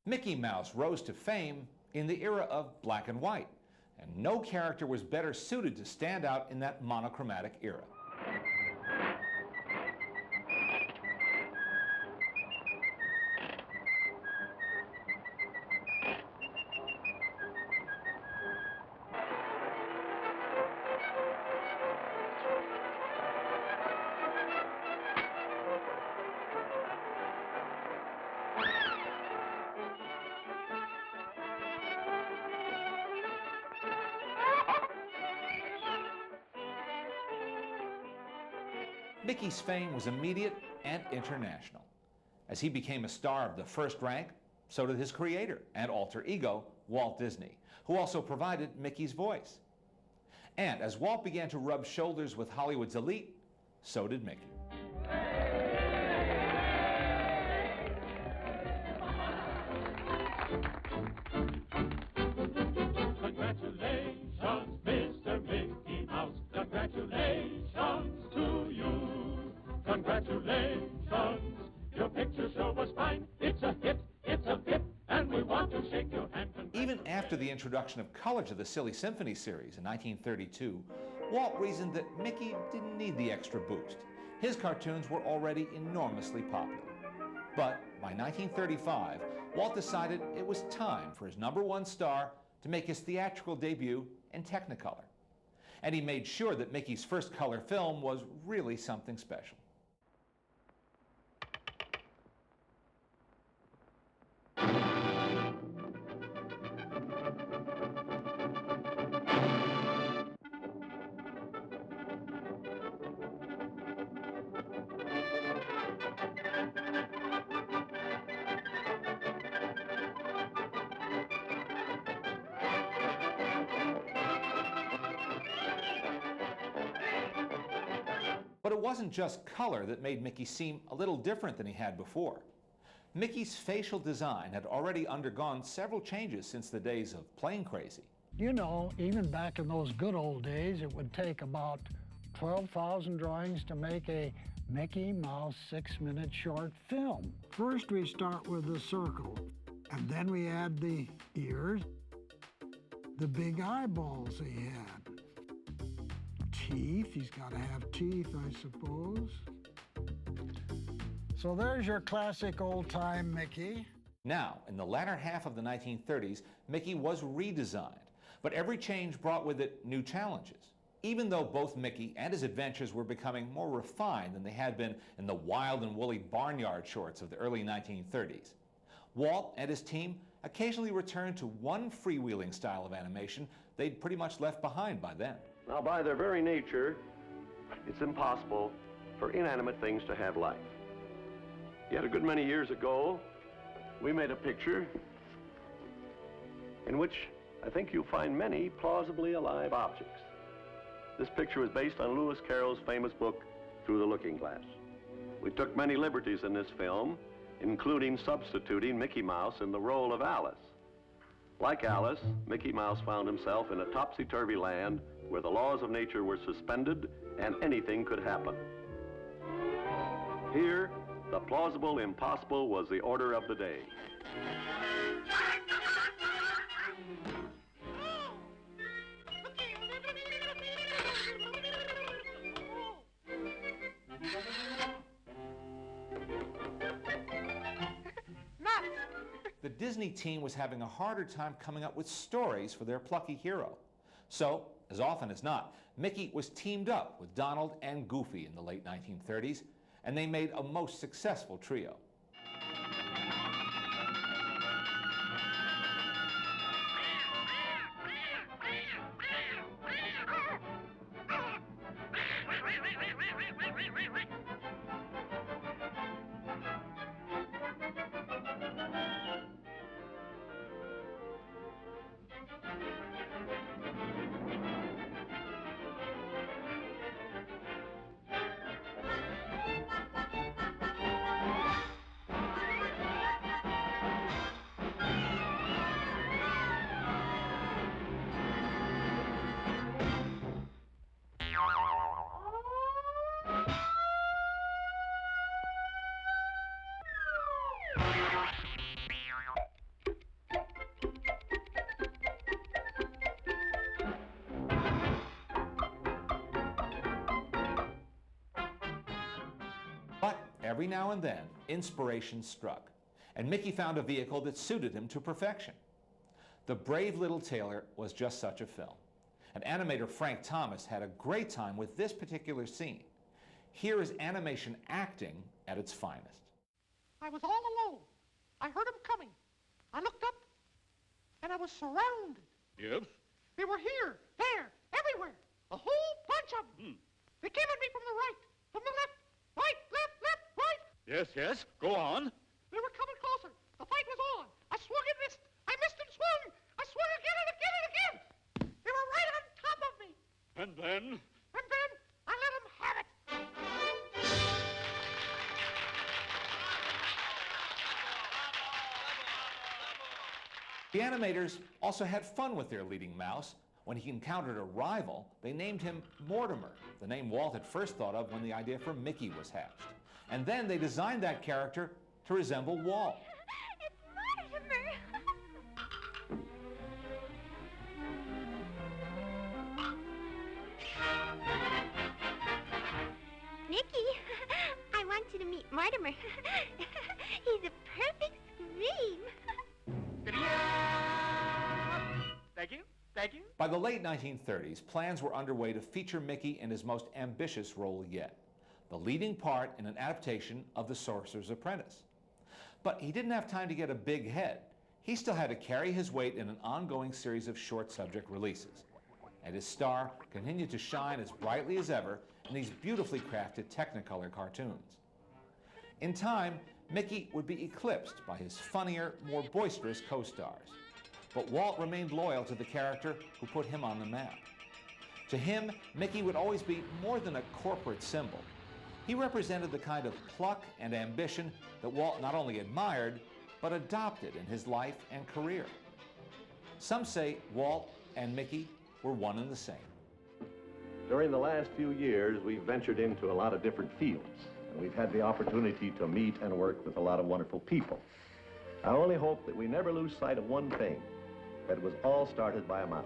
Mickey Mouse rose to fame in the era of black and white, and no character was better suited to stand out in that monochromatic era. Mickey's fame was immediate and international. As he became a star of the first rank, so did his creator and alter ego, Walt Disney, who also provided Mickey's voice. And as Walt began to rub shoulders with Hollywood's elite, so did Mickey. Congratulations, Mr. Mickey Mouse. Congratulations to you. Congratulations, your picture show was fine. It's a hit, and we want to shake your hand. Even after the introduction of color to the Silly Symphony series in 1932, Walt reasoned that Mickey didn't need the extra boost. His cartoons were already enormously popular. But by 1935, Walt decided it was time for his #1 star to make his theatrical debut in Technicolor. And he made sure that Mickey's first color film was really something special. But it wasn't just color that made Mickey seem a little different than he had before. Mickey's facial design had already undergone several changes since the days of Plane Crazy. You know, even back in those good old days, it would take about 12,000 drawings to make a Mickey Mouse 6-minute short film. First, we start with the circle, and then we add the ears, the big eyeballs he had. Teeth, he's got to have teeth, I suppose. So there's your classic old-time Mickey. Now, in the latter half of the 1930s, Mickey was redesigned, but every change brought with it new challenges. Even though both Mickey and his adventures were becoming more refined than they had been in the wild and woolly barnyard shorts of the early 1930s, Walt and his team occasionally returned to one freewheeling style of animation they'd pretty much left behind by then. Now, by their very nature, it's impossible for inanimate things to have life. Yet a good many years ago, we made a picture in which I think you'll find many plausibly alive objects. This picture was based on Lewis Carroll's famous book, Through the Looking Glass. We took many liberties in this film, including substituting Mickey Mouse in the role of Alice. Like Alice, Mickey Mouse found himself in a topsy-turvy land where the laws of nature were suspended and anything could happen. Here, the plausible impossible was the order of the day. The Disney team was having a harder time coming up with stories for their plucky hero. So, as often as not, Mickey was teamed up with Donald and Goofy in the late 1930s, and they made a most successful trio. every now and then, inspiration struck, and Mickey found a vehicle that suited him to perfection. The Brave Little Tailor was just such a film. And animator Frank Thomas had a great time with this particular scene. Here is animation acting at its finest. I was all alone. I heard them coming. I looked up, and I was surrounded. Yes? They were here, there, everywhere. A whole bunch of them. They came at me from the right, from the left, right, left, left, right. Yes, yes. Go on. They were coming closer. The fight was on. I swung and missed. I missed and swung. I swung again and again and again. They were right on top of me. And then? And then I let them have it. The animators also had fun with their leading mouse. When he encountered a rival, they named him Mortimer, the name Walt had first thought of when the idea for Mickey was hatched. And then they designed that character to resemble Walt. It's Mortimer! Mickey, I want you to meet Mortimer. He's a perfect scream. Thank you. Thank you. By the late 1930s, plans were underway to feature Mickey in his most ambitious role yet, the leading part in an adaptation of The Sorcerer's Apprentice. But he didn't have time to get a big head. He still had to carry his weight in an ongoing series of short subject releases. And his star continued to shine as brightly as ever in these beautifully crafted Technicolor cartoons. In time, Mickey would be eclipsed by his funnier, more boisterous co-stars. But Walt remained loyal to the character who put him on the map. To him, Mickey would always be more than a corporate symbol. He represented the kind of pluck and ambition that Walt not only admired, but adopted in his life and career. Some say Walt and Mickey were one and the same. During the last few years, we've ventured into a lot of different fields, and we've had the opportunity to meet and work with a lot of wonderful people. I only hope that we never lose sight of one thing, that it was all started by a mouse.